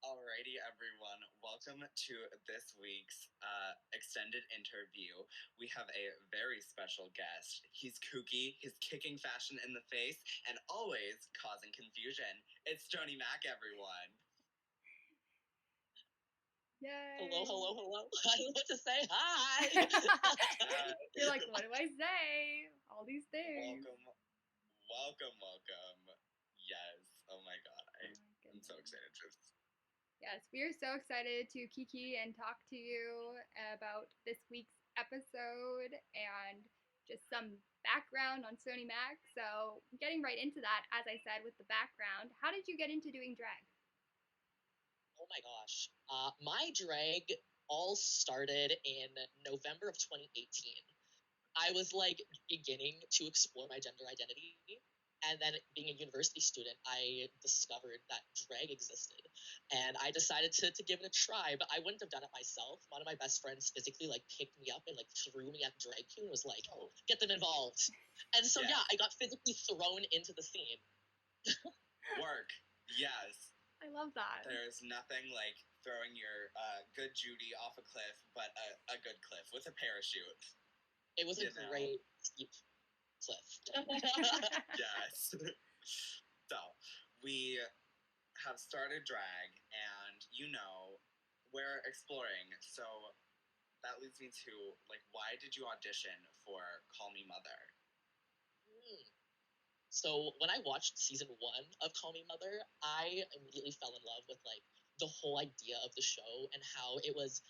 Alrighty, everyone. Welcome to this week's extended interview. We have a very special guest. He's kooky, he's kicking fashion in the face, and always causing confusion. It's Stony Mac, everyone. Yay! Hello. I don't know what to say. Hi! You're like, what do I say? All these things. Welcome. Yes. Oh my god. I'm so excited. Yes, we are so excited to kiki and talk to you about this week's episode and just some background on Stony Mac. So, getting right into that, as I said, with the background, how did you get into doing drag? Oh my gosh. My drag all started in November of 2018. I was beginning to explore my gender identity. And then being a university student, I discovered that drag existed. And I decided to give it a try, but I wouldn't have done it myself. One of my best friends physically picked me up and threw me at drag queen and was like, oh, get them involved. And so yeah, I got physically thrown into the scene. Work. Yes. I love that. There's nothing like throwing your good Judy off a cliff, but a good cliff with a parachute. It was a great steep cliff. Yes. So, we have started drag, and we're exploring. So, that leads me to, why did you audition for Call Me Mother? So when I watched season 1 of Call Me Mother, I immediately fell in love with the whole idea of the show and how it was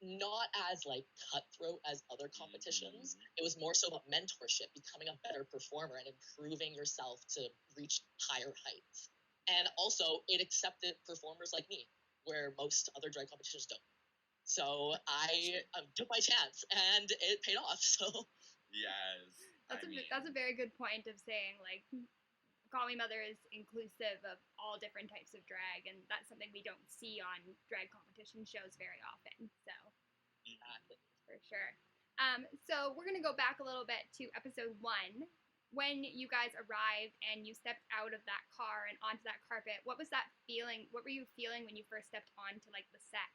not as cutthroat as other competitions. Mm-hmm. It was more so about mentorship, becoming a better performer and improving yourself to reach higher heights. And also it accepted performers like me, where most other drag competitions don't. So I took my chance and it paid off. So yes. That's a very good point of saying Call Me Mother is inclusive of all different types of drag, and that's something we don't see on drag competition shows very often. So, for sure. So we're gonna go back a little bit to episode 1, when you guys arrived and you stepped out of that car and onto that carpet. What was that feeling? What were you feeling when you first stepped onto the set?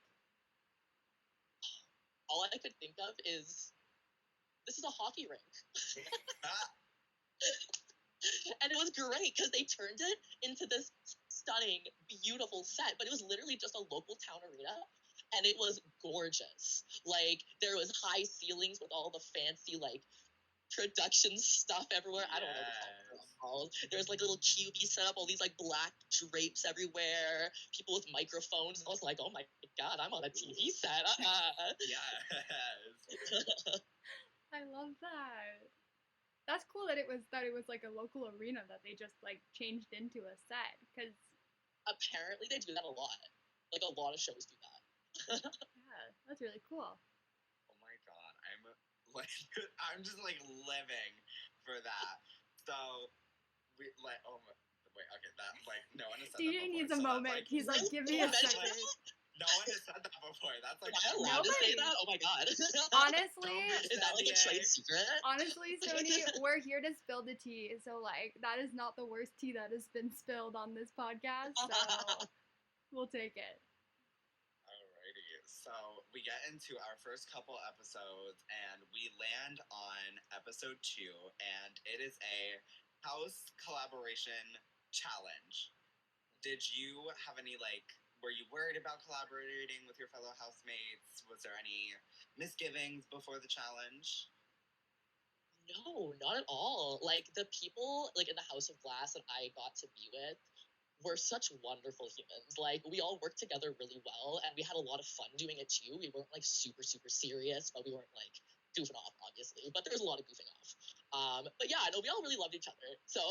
All I could think of is, this is a hockey rink. And it was great because they turned it into this stunning, beautiful set, but it was literally just a local town arena, and it was gorgeous. There was high ceilings with all the fancy, production stuff everywhere. I don't know what it's called. There was little QB set up, all these black drapes everywhere, people with microphones. I was like, oh my god, I'm on a TV set. Yes. I love that. That's cool that it was a local arena that they just changed into a set, because apparently they do that a lot. A lot of shows do that. Yeah, that's really cool. Oh my god, I'm just living for that. So we okay, that no one has said that before. DJ needs a moment. He's give me a second. No one has said that before. That's Am I allowed to say that? Oh my god. Honestly, is that a trade secret? Honestly, Stony, we're here to spill the tea. So that is not the worst tea that has been spilled on this podcast. So we'll take it. Alrighty. So we get into our first couple episodes, and we land on episode 2, and it is a house collaboration challenge. Did you have any were you worried about collaborating with your fellow housemates? Was there any misgivings before the challenge? No, not at all. The people in the House of Glass that I got to be with were such wonderful humans. We all worked together really well, and we had a lot of fun doing it too. We weren't super, super serious, but we weren't goofing off, obviously. But there was a lot of goofing off. But yeah, no, we all really loved each other. So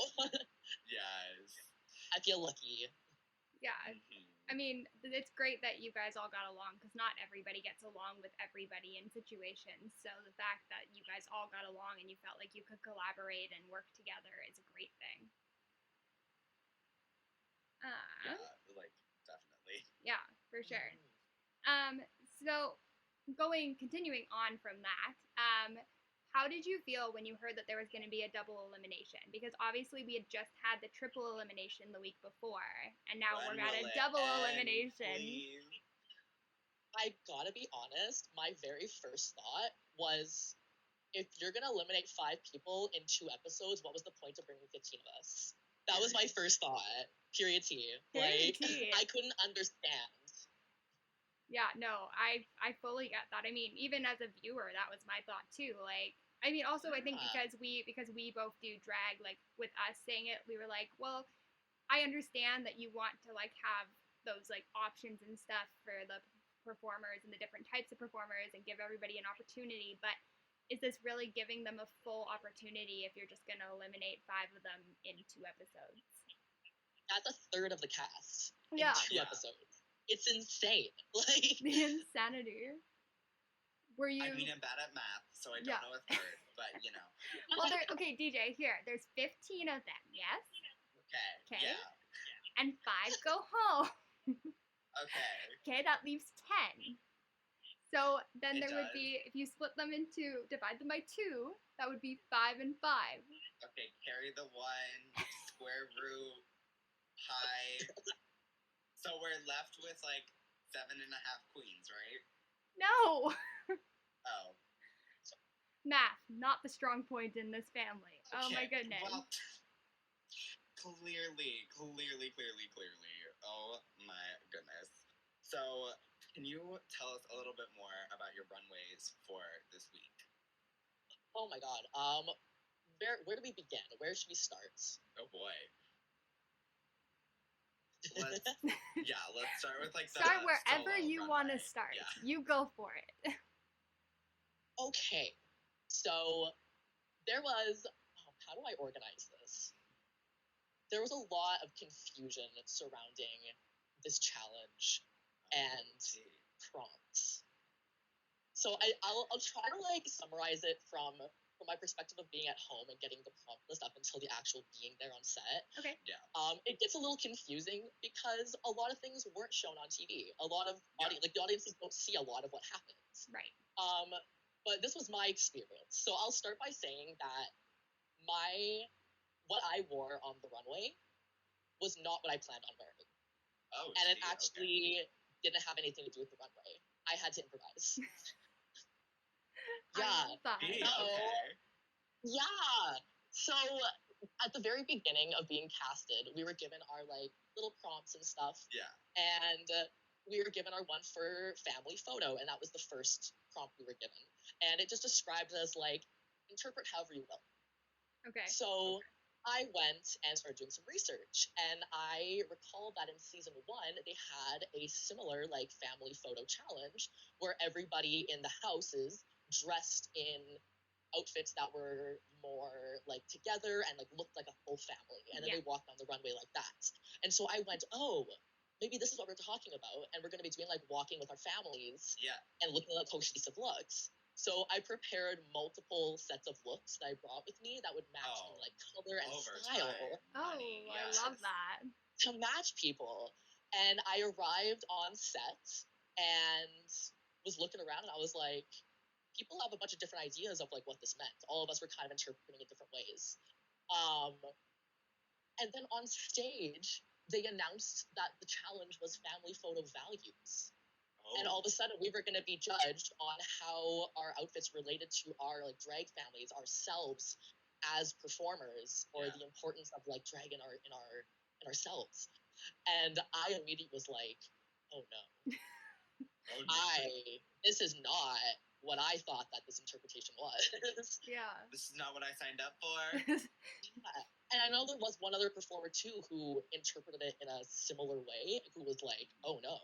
yes, I feel lucky. Yeah. Mm-hmm. I mean, it's great that you guys all got along, because not everybody gets along with everybody in situations. So the fact that you guys all got along and you felt like you could collaborate and work together is a great thing. Yeah, definitely. Yeah, for sure. So continuing on from that, how did you feel when you heard that there was going to be a double elimination? Because obviously we had just had the triple elimination the week before, and now we're at a double elimination. Please? I gotta be honest, my very first thought was, if you're gonna eliminate 5 people in 2 episodes, what was the point of bringing 15 of us? That was my first thought. Period T. Period like, T. I couldn't understand. Yeah, no, I fully get that. I mean, even as a viewer, that was my thought too. Like, I mean, also I think because we both do drag, like with us saying it, we were like, well, I understand that you want to like have those like options and stuff for the performers and the different types of performers and give everybody an opportunity, but is this really giving them a full opportunity if you're just going to eliminate 5 of them in 2 episodes? That's a third of the cast in Yeah. 2 episodes. It's insane. Like, the insanity. Were you? I mean, I'm bad at math, so I don't know a third, but you know. Well, okay, DJ, here. There's 15 of them, yes? Okay. Okay. Yeah. And 5 go home. Okay. Okay, that leaves 10. So then It there would be, if you split them into, divide them by 2, that would be 5 and 5. Okay, carry the 1, square root, pi. So we're left with like 7.5 queens, right? No! Oh. Math, not the strong point in this family. Okay. Oh my goodness. Well, clearly. Oh my goodness. So, can you tell us a little bit more about your runways for this week? Oh my god. Where do we begin? Where should we start? Oh boy. Let's start with like the start wherever you want to runway. start. Yeah. You go for it. Okay. So there was, how do I organize this? There was a lot of confusion surrounding this challenge and prompts. So I'll try to like summarize it from my perspective of being at home and getting the prompt list up until the actual being there on set. Okay. Yeah. It gets a little confusing because a lot of things weren't shown on TV. A lot of the audiences don't see a lot of what happens. Right. But this was my experience. So I'll start by saying that what I wore on the runway was not what I planned on wearing. Oh, and it actually didn't have anything to do with the runway. I had to improvise. Yeah. So at the very beginning of being casted, we were given our like little prompts and stuff. Yeah. And we were given our one for family photo, and that was the first prompt we were given. And it just described as like, interpret however you will. Okay. So I went and started doing some research, and I recall that in season 1, they had a similar like family photo challenge where everybody in the houses dressed in outfits that were more like together and like looked like a full family, and then they walked on the runway like that. And so I went, oh, maybe this is what we're talking about, and we're going to be doing like walking with our families and looking at cohesive looks. So I prepared multiple sets of looks that I brought with me that would match in like color and style. I love that. To match people. And I arrived on set and was looking around, and I was like, people have a bunch of different ideas of like what this meant. All of us were kind of interpreting it different ways. And then on stage, they announced that the challenge was family photo values. And all of a sudden, we were going to be judged on how our outfits related to our like drag families, ourselves as performers, or the importance of like drag in ourselves. And I immediately was like, oh no. This is not what I thought that this interpretation was. Yeah. This is not what I signed up for. And I know there was one other performer too who interpreted it in a similar way, who was like, oh no.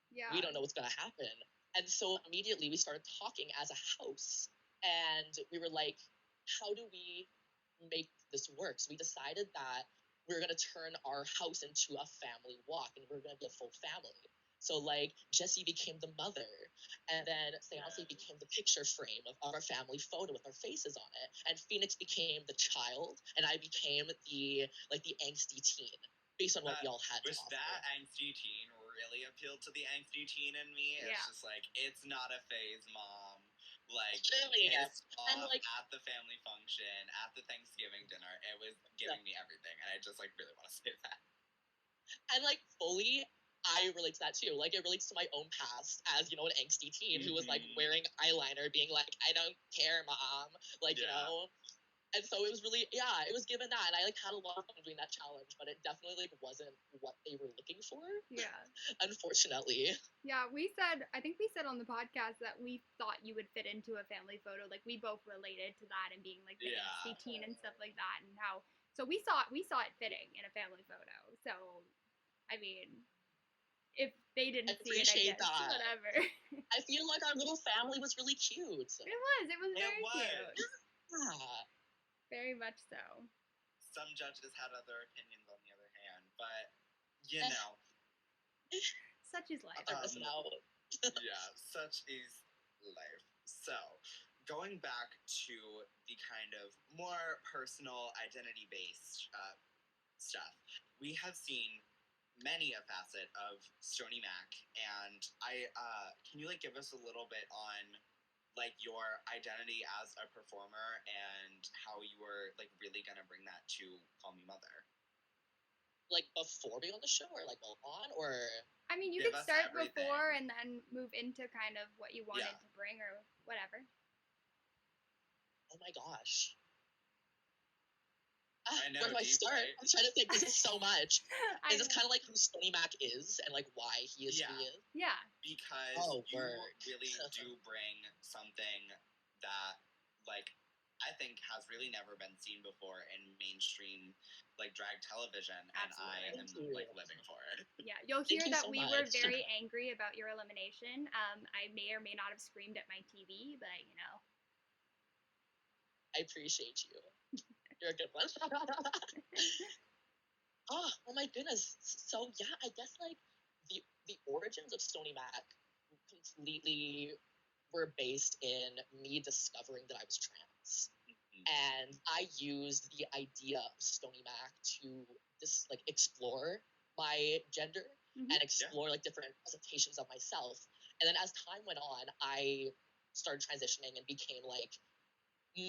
Yeah. We don't know what's going to happen. And so immediately we started talking as a house, and we were like, how do we make this work? So we decided that we were going to turn our house into a family walk, and we were going to be a full family. So like Jessie became the mother, and then Seance became the picture frame of our family photo with our faces on it, and Phoenix became the child, and I became the angsty teen, based on what we all had to offer. That angsty teen really appealed to the angsty teen in me. It's just like, it's not a phase, Mom. like Literally. pissed And off like, at the family function, at the Thanksgiving dinner. It was giving me everything, and I just like really want to say that. and like fully, I relate to that too. Like it relates to my own past as, you know, an angsty teen who was like wearing eyeliner, being like, I don't care, mom. Like, you know. And so it was really, it was given that, and I like had a lot of fun doing that challenge, but it definitely like wasn't what they were looking for. Yeah. Unfortunately. Yeah, I think we said on the podcast that we thought you would fit into a family photo. Like we both related to that and being like the angsty teen and stuff like that, and how so we saw it fitting in a family photo. So, I mean, if they didn't see it, I guess that. whatever. I feel like our little family was really cute. It was very cute. Yeah. Very much so. Some judges had other opinions on the other hand, but you know. Such is life. Yeah, such is life. So, going back to the kind of more personal identity-based stuff, we have seen many a facet of Stony Mac, and can you like give us a little bit on like your identity as a performer and how you were like really gonna bring that to Call Me Mother? Like before being on the show, or like while on, or I mean, you could start before and then move into kind of what you wanted to bring or whatever. Oh my gosh. I know, where do I start? Right? I'm trying to think. This is so much. Is this kind of like who Stony Mac is and like why he is who he is? Yeah. Because you really do bring something that like I think has really never been seen before in mainstream like drag television. Absolutely. And I am like living for it. Yeah, you'll hear that we were very angry about your elimination. I may or may not have screamed at my TV, but you know. I appreciate you. You're a good one. Oh my goodness. So yeah, I guess like the origins of Stony Mac completely were based in me discovering that I was trans. And I used the idea of Stony Mac to just like explore my gender and explore like different presentations of myself. And then as time went on, I started transitioning and became like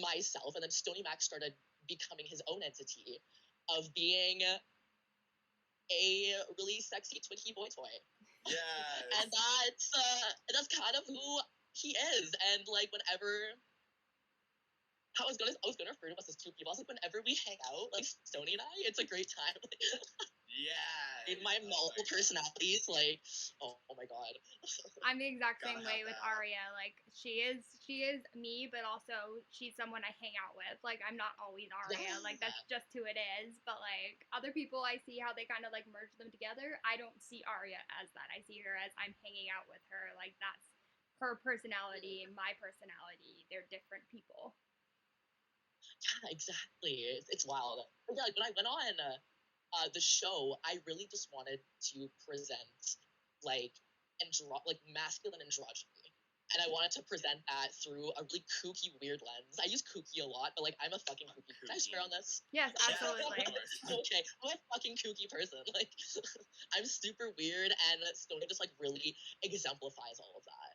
myself. And then Stony Mac started becoming his own entity of being a really sexy twinkie boy toy. Yes. And that's kind of who he is. And like whenever I was gonna refer to us as two people. I was like, whenever we hang out, like Stony and I, it's a great time. Yeah. In my multiple personalities, like, oh my god. I'm the exact same way with Aria. Like she is me, but also she's someone I hang out with. Like I'm not always Aria. Like that's just who it is. But like other people, I see how they kind of like merge them together. I don't see Aria as that. I see her as I'm hanging out with her. Like that's her personality and my personality. They're different people. Yeah, exactly. It's wild. But yeah, like when I went on the show, I really just wanted to present like masculine androgyny, and I wanted to present that through a really kooky, weird lens. I use kooky a lot, but like I'm a fucking kooky. Can I swear on this? Yes, absolutely. Okay, I'm a fucking kooky person. Like I'm super weird, and Stony just like really exemplifies all of that.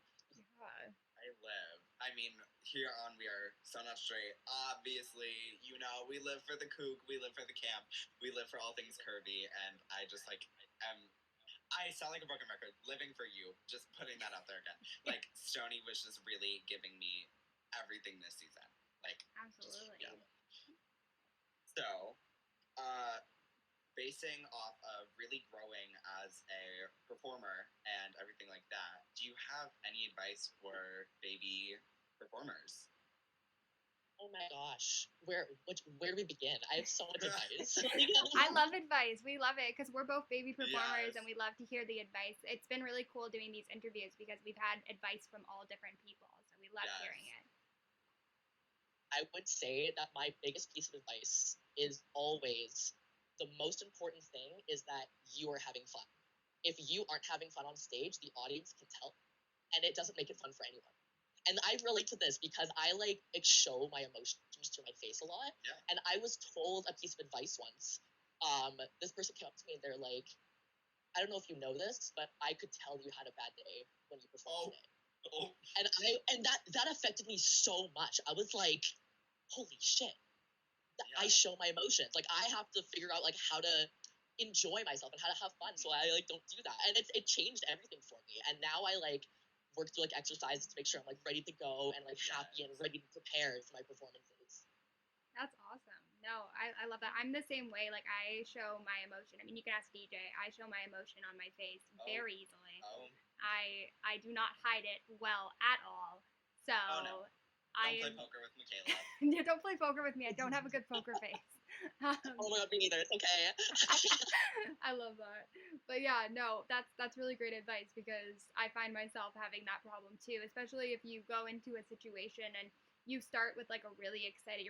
Yeah. I mean, here on We Are So Not Straight, obviously, you know, we live for the kook, we live for the camp, we live for all things curvy, and I just, like, I sound like a broken record, living for you, just putting that out there again. Like, Stony was just really giving me everything this season. Like, absolutely. Just, yeah. So, basing off of really growing as a performer and everything like that, do you have any advice for baby performers? Oh my gosh, where do we begin? I have so much advice. I love advice. We love it because we're both baby performers and we love to hear the advice. It's been really cool doing these interviews because we've had advice from all different people, so we love hearing it. I would say that my biggest piece of advice is always the most important thing is that you are having fun. If you aren't having fun on stage, the audience can tell, and it doesn't make it fun for anyone. And I relate to this because I like show my emotions through my face a lot. Yeah. And I was told a piece of advice once. This person came up to me and they're like, I don't know if you know this, but I could tell you had a bad day when you performed today. Oh, and that affected me so much. I was like, holy shit. I yeah. show my emotions. Like, I have to figure out like how to enjoy myself and how to have fun. So I like don't do that. And it changed everything for me. And now I like work through like exercises to make sure I'm like ready to go and like happy and ready to prepare for my performances. That's awesome. No, I love that. I'm the same way. Like, I show my emotion. I mean, you can ask DJ. I show my emotion on my face very easily. Oh. I do not hide it well at all. So No. Don't play poker with Michaela. Yeah, don't play poker with me. I don't have a good poker face. Oh my god, me neither. It's okay. I love that. But yeah, no, that's really great advice, because I find myself having that problem too, especially if you go into a situation and you start with like you're really excited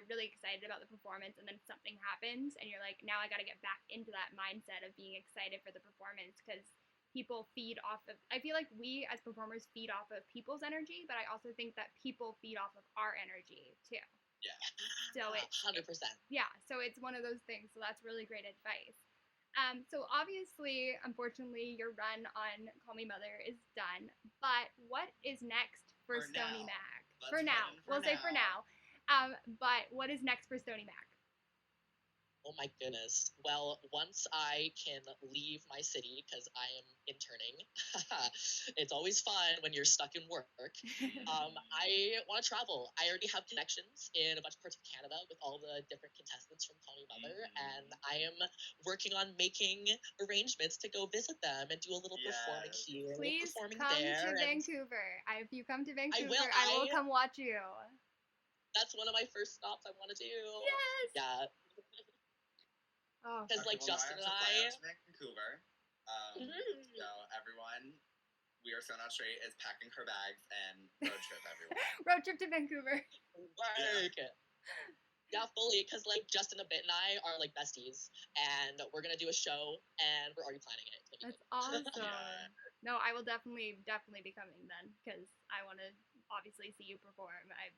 about the performance, and then something happens and you're like, now I got to get back into that mindset of being excited for the performance, because people feed off of, I feel like we as performers feed off of people's energy, but I also think that people feed off of our energy too. Yeah. So it's 100%. Yeah, so it's one of those things. So that's really great advice. So obviously, unfortunately, your run on Call Me Mother is done. But what is next for Stony Mac? For now. We'll say for now. But what is next for Stony Mac? Oh my goodness. Well, once I can leave my city, because I am interning, it's always fun when you're stuck in work. I want to travel. I already have connections in a bunch of parts of Canada with all the different contestants from Call Me Mother, and I am working on making arrangements to go visit them and do a little performing here, Please performing come there. to Vancouver. If you come to Vancouver, I will come watch you. That's one of my first stops I want to do. Yes. Yeah. Because like Justin and I to Vancouver. So everyone, we are so not straight, is packing her bags and road trip everyone. Road trip to Vancouver. Yeah, fully. Because like Justin a bit and I are like besties, and we're gonna do a show, and we're already planning it. That's awesome. No, I will definitely be coming then, because I want to obviously see you perform. I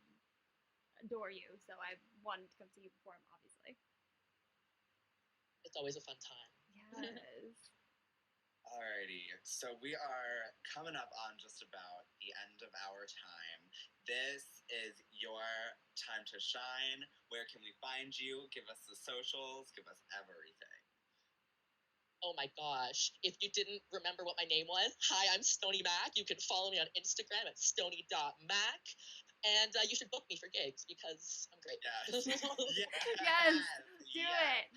adore you, so I wanted to come see you perform, obviously. It's always a fun time. Yes. Alrighty, so we are coming up on just about the end of our time. This is your time to shine. Where can we find you? Give us the socials, give us everything. Oh my gosh. If you didn't remember what my name was, hi, I'm Stony Mac. You can follow me on Instagram at stony.mac. And you should book me for gigs because I'm great. Yes. Yes. Do it.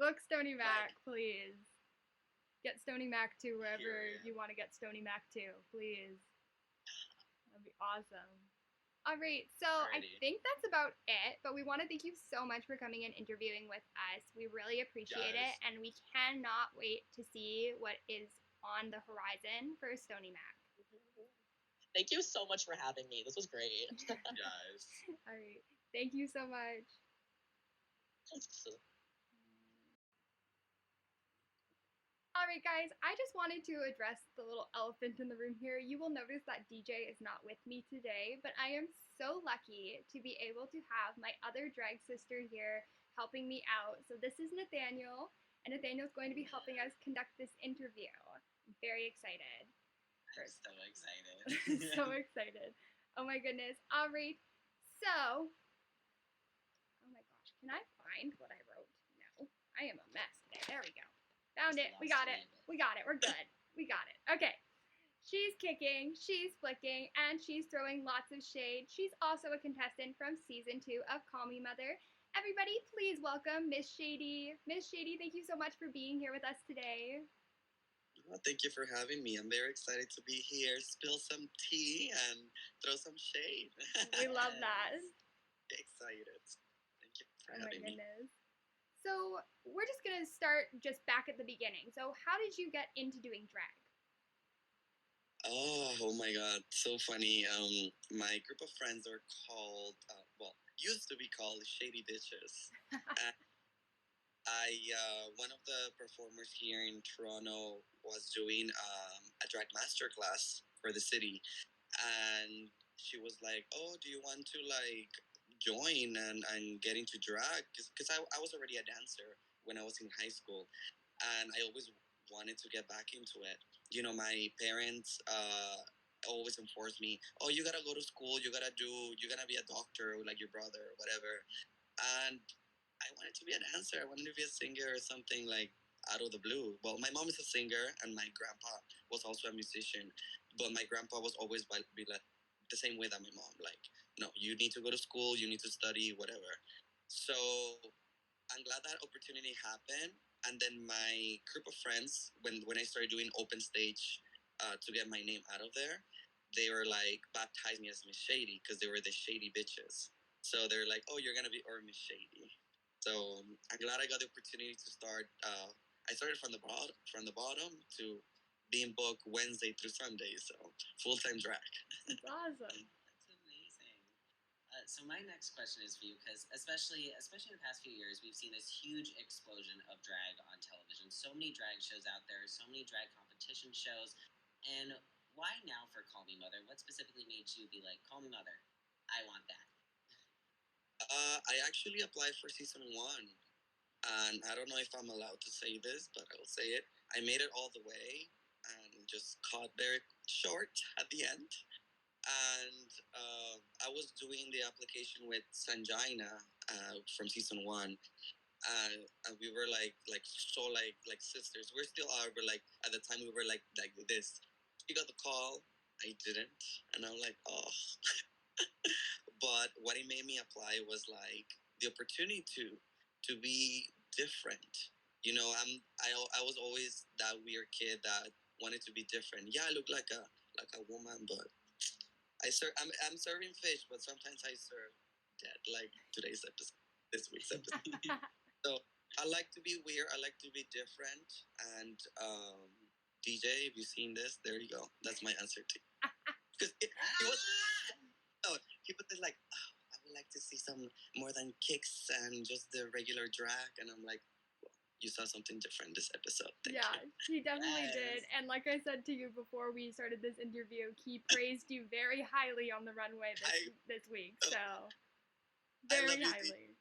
Book Stony Mac, please. Get Stony Mac to wherever you want to get Stony Mac to, please. That'd be awesome. All right, so I think that's about it, but we want to thank you so much for coming and interviewing with us. We really appreciate it, and we cannot wait to see what is on the horizon for Stony Mac. Thank you so much for having me. This was great. Yes. All right. Thank you so much. All right, guys, I just wanted to address the little elephant in the room here. You will notice that DJ is not with me today, but I am so lucky to be able to have my other drag sister here helping me out. So this is Nathaniel, and Nathaniel's going to be helping us conduct this interview. I'm very excited. I'm so excited. So excited. Oh my goodness. All right. So, oh my gosh, can I find what I wrote? No, I am a mess today. There we go. Found it. We got it. We got it. We're good. We got it. Okay. She's kicking, she's flicking, and she's throwing lots of shade. She's also a contestant from season 2 of Call Me Mother. Everybody, please welcome Miss Shay Dee. Miss Shay Dee, thank you so much for being here with us today. Well, thank you for having me. I'm very excited to be here, spill some tea, and throw some shade. We love that. Excited. Thank you for having me. So we're just going to start just back at the beginning. So how did you get into doing drag? Oh my God, so funny. My group of friends are called, used to be called Shady Bitches. One of the performers here in Toronto was doing a drag master class for the city, and she was like, "Oh, do you want to like join and get into drag?" Because I was already a dancer when I was in high school, and I always wanted to get back into it. You know, my parents always enforce me. Oh, you gotta go to school. You gotta be a doctor like your brother or whatever. And I wanted to be a dancer. I wanted to be a singer or something like out of the blue. Well, my mom is a singer and my grandpa was also a musician. But my grandpa was always be like the same way that my mom. Like, no, you need to go to school. You need to study, whatever. So I'm glad that opportunity happened. And then my group of friends, when I started doing open stage to get my name out of there, they were like baptized me as Miss Shady because they were the shady bitches. So they're like, "Oh, you're gonna be our Miss Shady." So I'm glad I got the opportunity to start. I started from the bottom to being booked Wednesday through Sunday. So full time drag. It's awesome. That's amazing. So my next question is for you, because especially in the past few years, we've seen this huge explosion of drag on television. So many drag shows out there, so many drag competition shows, and why now for Call Me Mother? What specifically made you be like, Call Me Mother? I want that. I actually applied for season one, and I don't know if I'm allowed to say this, but I'll say it. I made it all the way and just caught very short at the end. And I was doing the application with Sanjina from season one. And we were like so like sisters. We're still are, but like at the time we were like this. She got the call, I didn't, and I'm like, oh. But what it made me apply was like the opportunity to be different. You know, I was always that weird kid that wanted to be different. Yeah, I look like a woman, but I'm serving fish, but sometimes I serve dead, like today's episode, this week's episode. So I like to be weird. I like to be different. And DJ, if you've seen this, there you go. That's my answer to you. Because he was oh, he was like, oh, I would like to see some more than kicks and just the regular drag. And I'm like, well, you saw something different this episode. Thank you. He definitely did. Yes. And like I said to you before we started this interview, he praised you very highly on the runway this week. So very highly.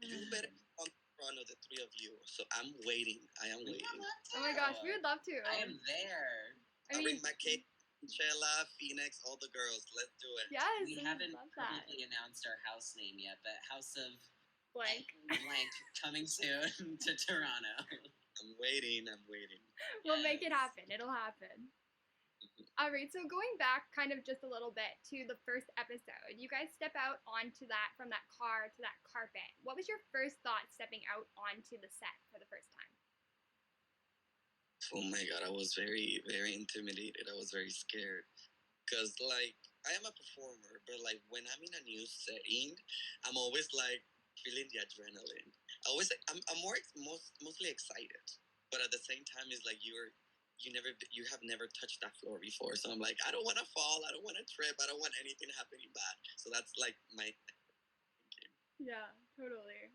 You better come in front of the three of you. So I'm waiting. I am waiting. Oh my gosh, we would love to. I am there. I I'll mean, bring my cake, Chella, Phoenix, all the girls. Let's do it. yes, We we haven't love that. publicly announced our house name yet, but House of Blank. Blank coming soon to Toronto. I'm waiting. We'll make it happen. It'll happen. All right, so going back kind of just a little bit to the first episode, you guys step out onto that, from that car to that carpet. What was your first thought stepping out onto the set for the first time? Oh my god, I was very, very intimidated. I was very scared. Because, like, I am a performer, but, like, when I'm in a new setting, I'm always, like, feeling the adrenaline. I'm mostly excited. But at the same time, it's like you have never touched that floor before. So I'm like, I don't want to fall. I don't want to trip. I don't want anything happening bad. So that's, like, my thinking. Yeah, totally.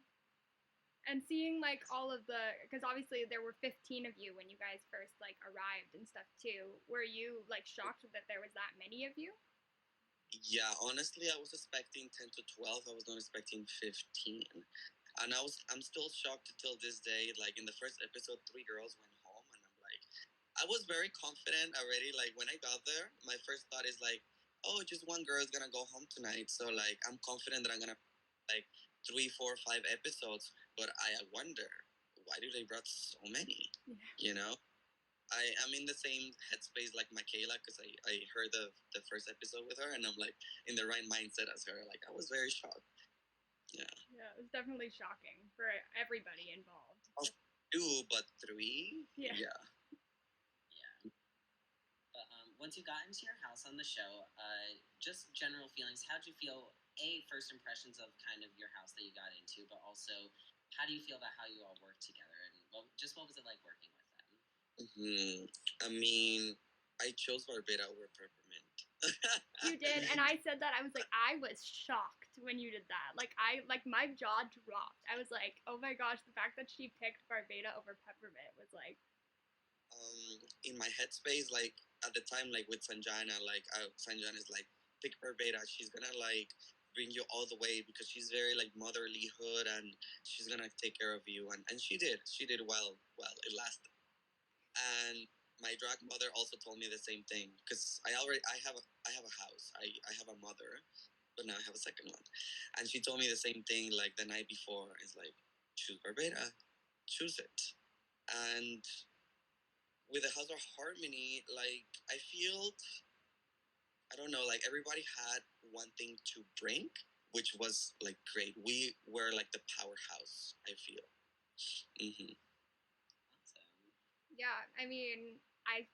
And seeing like all of because obviously there were 15 of you when you guys first like arrived and stuff too. Were you like shocked that there was that many of you? Yeah, honestly, I was expecting 10 to 12. I was not expecting 15. And I'm still shocked until this day. Like in the first episode, 3 girls went home, and I'm like, I was very confident already. Like when I got there, my first thought is like, oh, just one girl is gonna go home tonight. So like I'm confident that I'm gonna like 3, 4, 5 episodes. But I wonder why do they brought so many? Yeah. You know, I'm in the same headspace like Michaela because I heard the first episode with her, and I'm like in the right mindset as her. Like I was very shocked. Yeah. Yeah, it was definitely shocking for everybody involved. 2, but 3. Yeah. Yeah. But once you got into your house on the show, just general feelings. How'd you feel? First impressions of kind of your house that you got into, but also how do you feel about how you all work together, and what was it like working with them? I mean, I chose Barbera over Peppermint. You did, and I said that. I was like, I was shocked when you did that. Like my jaw dropped. I was like, oh my gosh, the fact that she picked Barbada over Peppermint was like. In my headspace, like at the time, like with Sanjana, like Sanjana is like, pick Barbada. She's gonna like bring you all the way because she's very like motherlyhood, and she's gonna take care of you. And she did well. It lasted. And my drag mother also told me the same thing because I have a house. I have a mother, but now I have a second one, and she told me the same thing like the night before. It's like choose Barbera, choose it, and with the House of Harmony, like I feel I don't know, like everybody had one thing to bring, which was like great. We were like the powerhouse. I feel. Mm-hmm. Awesome. Yeah, I mean,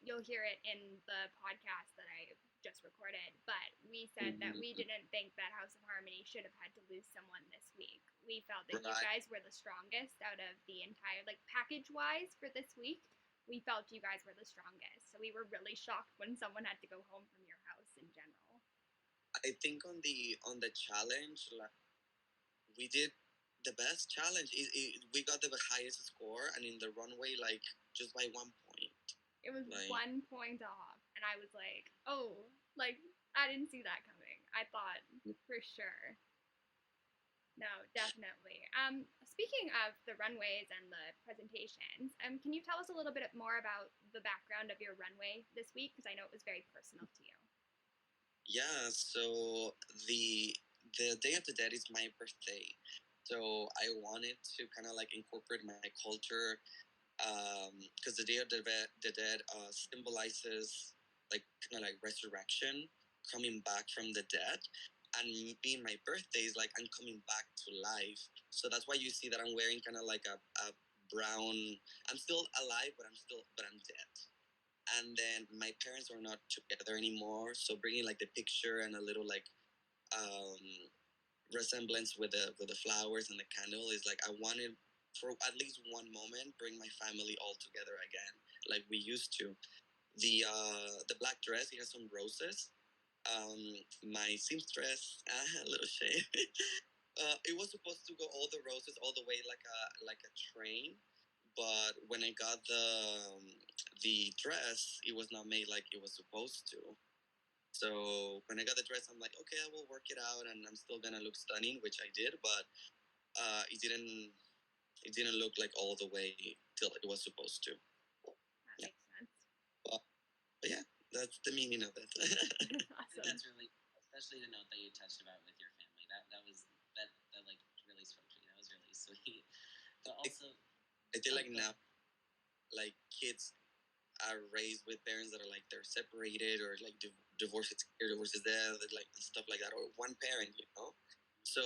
you'll hear it in the podcast that I just recorded, but we said that we didn't think that House of Harmony should have had to lose someone this week. We felt that you Right. guys were the strongest out of the entire, like package wise for this week. We felt you guys were the strongest, so we were really shocked when someone had to go home from your house in general. I think on the challenge, like we did the best challenge. We got the highest score, and in the runway, like just by 1 point. It was Like 1 point off, and I was like, oh, like I didn't see that coming. I thought for sure. No, definitely. Speaking of the runways and the presentations, can you tell us a little bit more about the background of your runway this week? Because I know it was very personal to you. yeah, so the Day of the Dead is my birthday, so I wanted to kind of like incorporate my culture, because the Day of the Dead symbolizes like kind of like resurrection, coming back from the dead, and being my birthday is like I'm coming back to life. So that's why you see that I'm wearing kind of like a brown. I'm still alive, but I'm dead. And then my parents are not together anymore, so bringing like the picture and a little like um, resemblance with the flowers and the candle is like I wanted for at least one moment bring my family all together again like we used to. The black dress, it has some roses. um my seamstress, a little shade. It was supposed to go all the roses all the way like a train, but when I got the dress, it was not made like it was supposed to. So when I got the dress, I'm like, okay, I will work it out, and I'm still gonna look stunning, which I did, but it didn't look like all the way till it was supposed to. That Yeah. makes sense. But yeah, that's the meaning of it. Awesome. That's really, especially the note that you touched about with your family. That like really spoke to me. That was really sweet. But also, I feel like now, like kids are raised with parents that are like they're separated or like divorce is here, divorce is there, like and stuff like that, or one parent, you know. So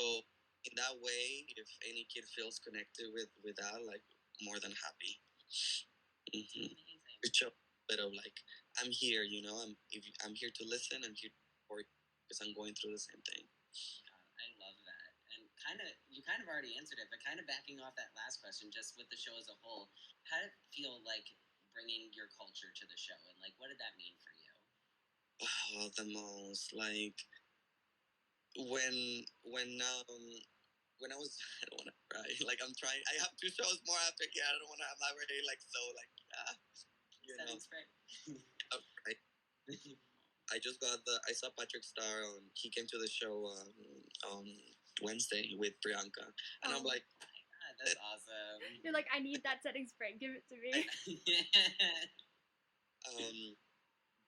in that way, if any kid feels connected with that, like more than happy. Mm-hmm. To show a bit of like I'm here, you know. I'm here to listen. I'm here for because I'm going through the same thing. I love that. And you kind of already answered it, but kind of backing off that last question, just with the show as a whole, how did it feel like bringing your culture to the show, and like what did that mean for you? Oh, the most like when when um when I was I don't want to cry. Like I'm trying. I have 2 shows more after here. I don't want to. I'm not really like so like you know. Setting spray. Right. I just got I saw Patrick Star on. He came to the show on Wednesday with Priyanka, and I'm like, oh my God, that's awesome. You're like, I need that setting spray. Give it to me.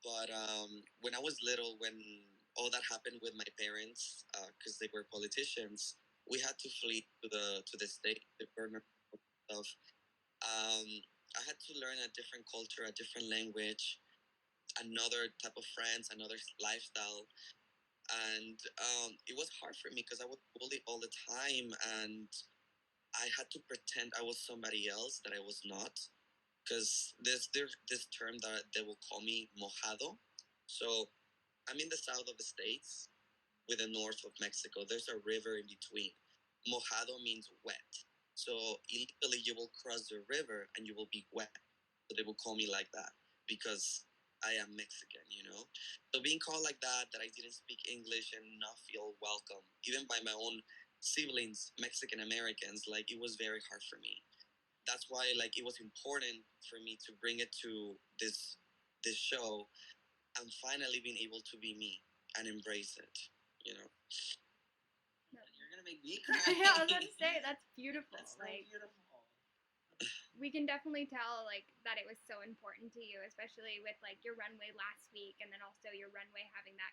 But when I was little, when all that happened with my parents, because they were politicians, we had to flee to the state, the burner stuff. Um, I had to learn a different culture, a different language, another type of friends, another lifestyle, and it was hard for me because I was bullied all the time, and I had to pretend I was somebody else that I was not. Because there's this term that they will call me mojado. So I'm in the south of the states with the north of Mexico. There's a river in between. Mojado means wet. So illegally you will cross the river and you will be wet. So they will call me like that because I am Mexican, you know? So being called like that I didn't speak English and not feel welcome, even by my own siblings, Mexican Americans, like it was very hard for me. That's why like it was important for me to bring it to this show and finally being able to be me and embrace it, you know. You're gonna make me cry. Yeah, I was about to say that's beautiful. That's so like beautiful. we can definitely tell like that it was so important to you, especially with like your runway last week, and then also your runway having that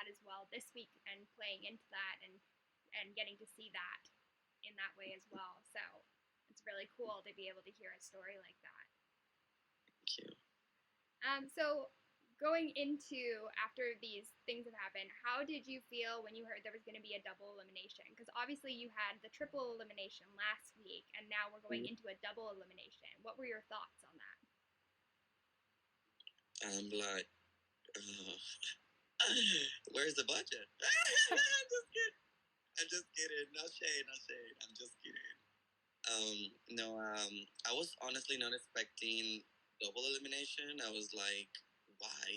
as well this week, and playing into that, and getting to see that in that way as well. So it's really cool to be able to hear a story like that. Thank you. So going into after these things have happened, how did you feel when you heard there was going to be a double elimination? Because obviously you had the triple elimination last week, and now we're going into a double elimination. What were your thoughts on that? I'm like, where's the budget? I'm just kidding. No shade. I'm just kidding. No, I was honestly not expecting double elimination. I was like, why?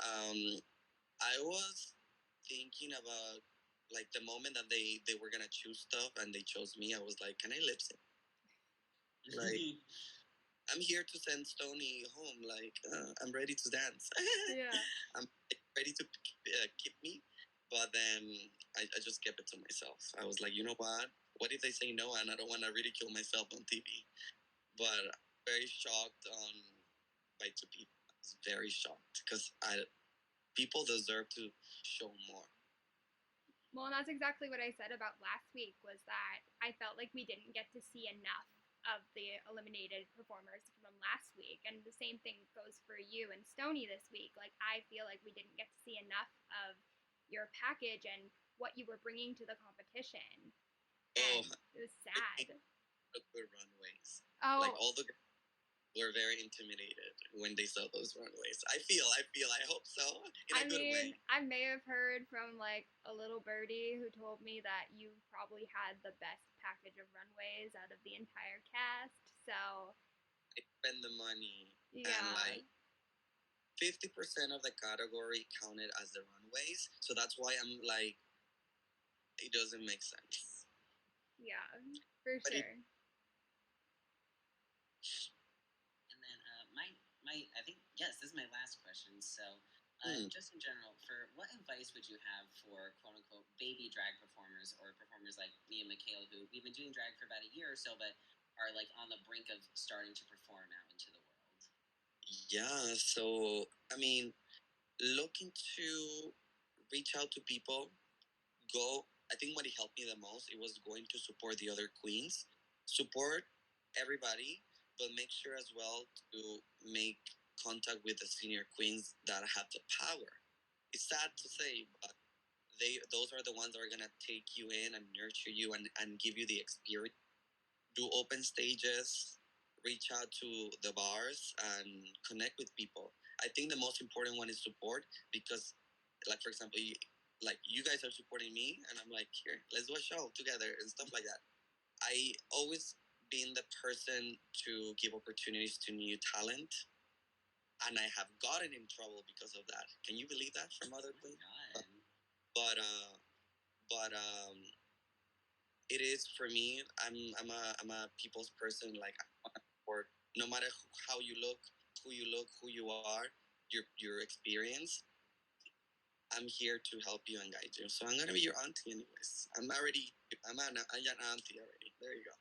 I was thinking about like the moment that they were gonna choose stuff and they chose me. I was like, can I lip sync? Like, I'm here to send Stony home. Like, I'm ready to dance. Yeah. I'm ready to keep me. But then I just kept it to myself. I was like, you know what? What if they say no and I don't want to ridicule myself on TV? But very shocked by two people. I was very shocked because people deserve to show more. Well, and that's exactly what I said about last week, was that I felt like we didn't get to see enough of the eliminated performers from last week. And the same thing goes for you and Stony this week. Like, I feel like we didn't get to see enough of your package and what you were bringing to the competition. And it was sad. The runways. Oh. Like, all the were very intimidated when they saw those runways. I hope so. In a good way. I may have heard from like a little birdie who told me that you probably had the best package of runways out of the entire cast. So I spend the money. Yeah. And like 50% of the category counted as the runways. So that's why I'm like, it doesn't make sense. Yeah, for sure. I think, yes, this is my last question. So, just in general, for what advice would you have for quote unquote baby drag performers, or performers like me and Mikhail, who we've been doing drag for about a year or so, but are like on the brink of starting to perform out into the world? Yeah, so I mean, looking to reach out to people, I think what helped me the most, it was going to support the other queens, support everybody, but make sure as well to make contact with the senior queens that have the power. It's sad to say, but those are the ones that are gonna take you in and nurture you and give you the experience. Do open stages, reach out to the bars and connect with people. I think the most important one is support, because, like, for example, you guys are supporting me, and I'm like, here, let's do a show together and stuff like that. I always been the person to give opportunities to new talent, and I have gotten in trouble because of that. Can you believe that from other queens? But it is for me. I'm a people's person. Like, I want to support no matter how you look, who you are, your experience. I'm here to help you and guide you. So I'm gonna be your auntie, anyways. I'm an auntie already. There you go.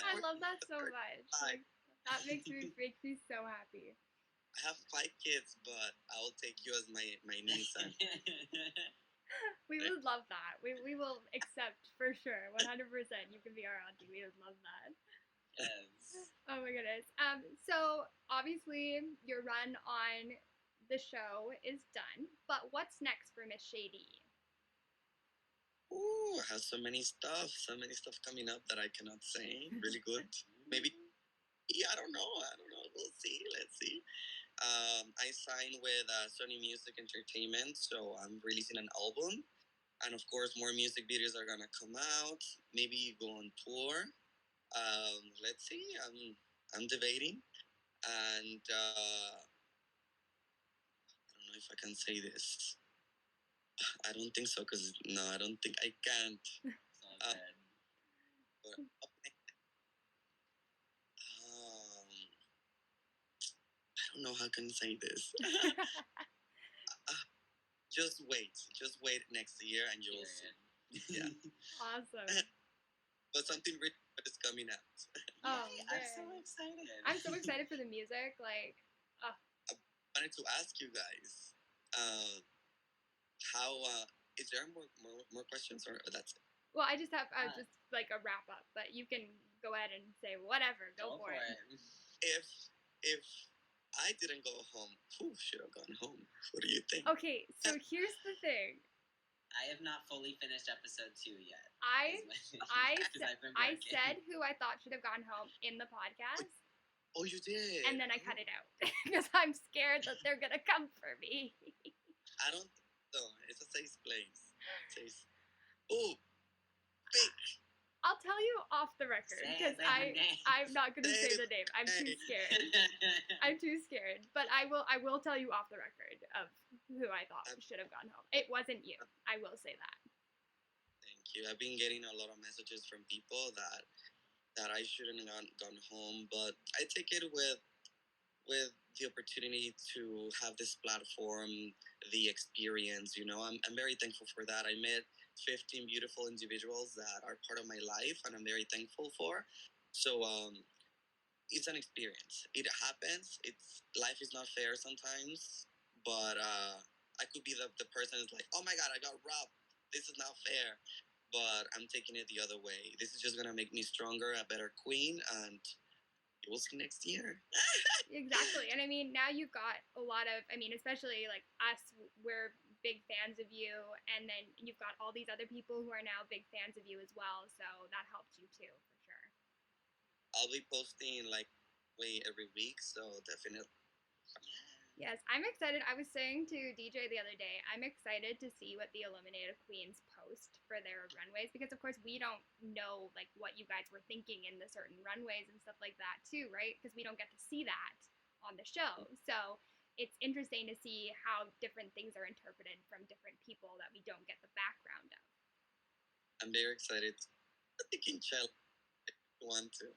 I love that so much. Like, that makes me so happy. I have 5 kids, but I will take you as my niece. We would love that. We will accept for sure. 100%. You can be our auntie. We would love that. Yes. Oh my goodness. So obviously your run on the show is done, but what's next for Miss Shay Dee? Ooh, I have so many stuff coming up that I cannot say. Really good. Maybe. Yeah, I don't know. We'll see. Let's see. I signed with Sony Music Entertainment, so I'm releasing an album, and of course, more music videos are gonna come out. Maybe go on tour. Let's see. I'm debating, and I don't know if I can say this. I don't think so, because no, I don't think I can't. It's all good. But, I don't know how I can say this. Just wait next year and you'll see. Yeah. Awesome. But something really what is coming out. Oh, Yay, I'm so yay. excited. I'm so excited for the music. Like, I wanted to ask you guys, how is there more questions or that's it? well, I just have just like a wrap up, but you can go ahead and say whatever. Go for it. If I didn't go home, who should have gone home? What do you think? Okay, so here's the thing. I have not fully finished episode 2 yet. I Because I've been I working. said who I thought should have gone home in the podcast, Oh, you did. and then I cut it out because I'm scared that they're gonna come for me. I don't think so. It's a safe place. Oh, big. I'll tell you off the record because I'm not gonna say the name. I'm too scared. I'm too scared. But I will tell you off the record of who I thought should have gone home. It wasn't you. I will say that. Thank you. I've been getting a lot of messages from people that I shouldn't have gone home, but I take it with the opportunity to have this platform, the experience. I'm very thankful for that. I met 15 beautiful individuals that are part of my life, and I'm very thankful for. So it's an experience. It happens. Life is not fair sometimes, but I could be the person who's like, oh my god, I got robbed. This is not fair. But I'm taking it the other way. This is just gonna make me stronger, a better queen, and we'll see next year. Exactly. And I mean, now you've got a lot of, especially like us, we're big fans of you. And then you've got all these other people who are now big fans of you as well. So that helps you too, for sure. I'll be posting every week, so definitely. Yes, I'm excited. I was saying to DJ the other day, I'm excited to see what the eliminated queens post for their runways because, of course, we don't know like what you guys were thinking in the certain runways and stuff like that too, right? Because we don't get to see that on the show. So it's interesting to see how different things are interpreted from different people that we don't get the background of. I'm very excited. I'm thinking Chell want to.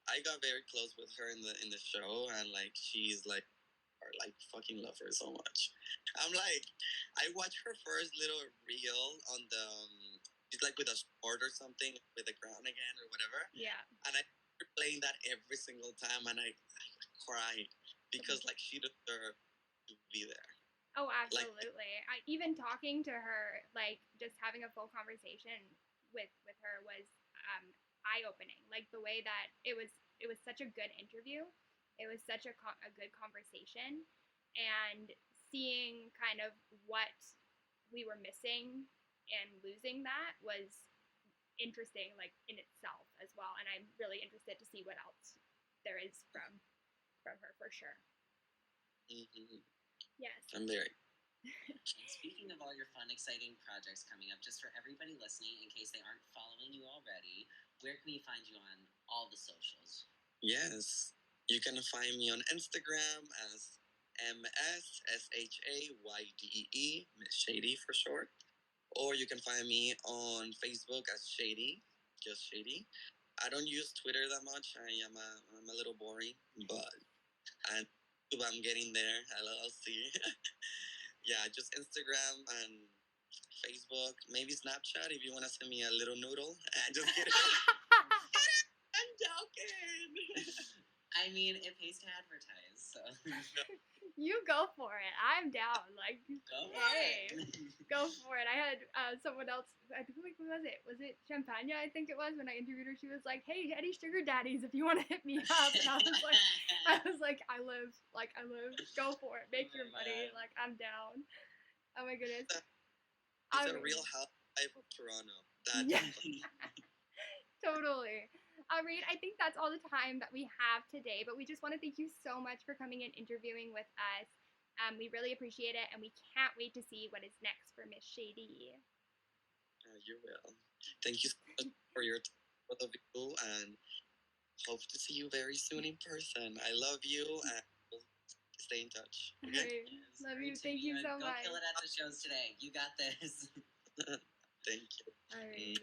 I got very close with her in the show, and she's fucking love her so much. I'm like, I watched her first little reel on the she's like with a sport or something with the crown again or whatever. Yeah. And I started playing that every single time, and I cried because she deserved to be there. Oh, absolutely. Even talking to her, just having a full conversation with her was eye opening. Like the way that it was such a good interview. It was such a good conversation, and seeing kind of what we were missing and losing that was interesting, in itself as well. And I'm really interested to see what else there is from her for sure. Mm-hmm. Yes. I'm very. And speaking of all your fun, exciting projects coming up, just for everybody listening, in case they aren't following you already, where can we find you on all the socials? Yes. You can find me on Instagram as MSSHAYDEE, Miss Shay Dee for short. Or you can find me on Facebook as Shay Dee, just Shay Dee. I don't use Twitter that much. I'm a little boring, but I'm getting there. I'll see. Yeah, just Instagram and Facebook, maybe Snapchat if you want to send me a little noodle. Just kidding. I'm joking. I mean, it pays to advertise, so. You go for it. I'm down. Go for hey, it. Go for it. I had someone else. I think who was it? Was it Champagne? I think it was when I interviewed her. She was like, "Hey, any sugar daddies? If you want to hit me up." And I was like, I live. Go for it. Make your money. I'm down. Oh my goodness. It's a real housewife of Toronto. Totally. Reed, I think that's all the time that we have today, but we just want to thank you so much for coming and interviewing with us. We really appreciate it, and we can't wait to see what is next for Miss Shay Dee. You will. Thank you so much for your time, both of you, and hope to see you very soon in person. I love you, and we'll stay in touch. Okay? Yes, love you. Thank you so much. Go kill it at the shows today. You got this. Thank you. All right.